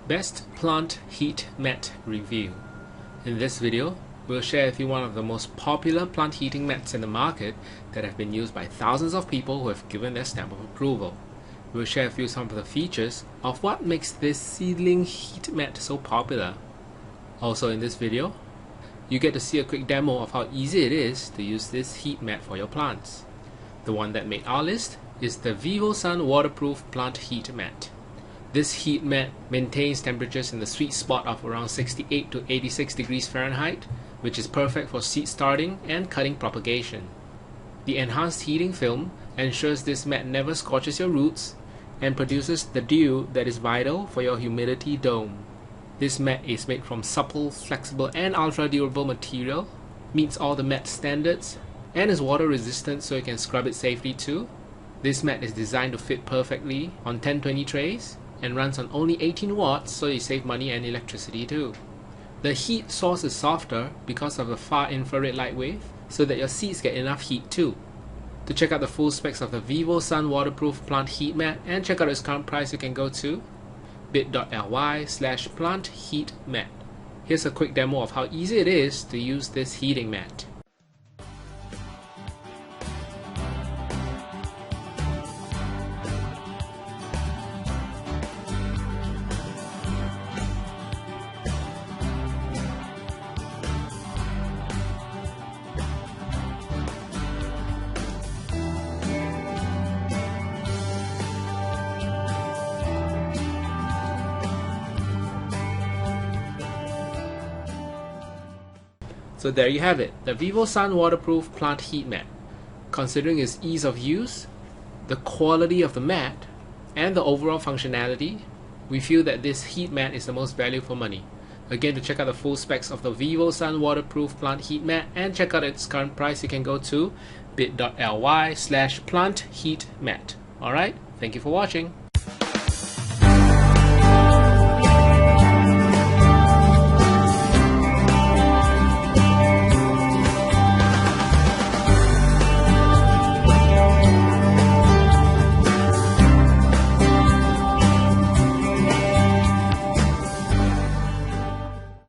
Best Plant Heat Mat Review. In this video, we'll share with you one of the most popular plant heating mats in the market that have been used by thousands of people who have given their stamp of approval. We'll share with you some of the features of what makes this seedling heat mat so popular. Also in this video, you get to see a quick demo of how easy it is to use this heat mat for your plants. The one that made our list is the VIVOSUN waterproof plant heat mat. This heat mat maintains temperatures in the sweet spot of around 68 to 86 degrees Fahrenheit, which is perfect for seed starting and cutting propagation. The enhanced heating film ensures this mat never scorches your roots and produces the dew that is vital for your humidity dome. This mat is made from supple, flexible and ultra durable material, meets all the mat standards, and is water resistant so you can scrub it safely too. This mat is designed to fit perfectly on 1020 trays and runs on only 18 watts, so you save money and electricity too. The heat source is softer because of the far infrared light wave, so that your seeds get enough heat too. To check out the full specs of the VIVOSUN waterproof plant heat mat and check out its current price, you can go to bit.ly/plantheatmat. Here's a quick demo of how easy it is to use this heating mat. So there you have it, the VIVOSUN waterproof plant heat mat. Considering its ease of use, the quality of the mat, and the overall functionality, we feel that this heat mat is the most value for money. Again, to check out the full specs of the VIVOSUN waterproof plant heat mat and check out its current price, you can go to bit.ly/plantheatmat. Alright, thank you for watching.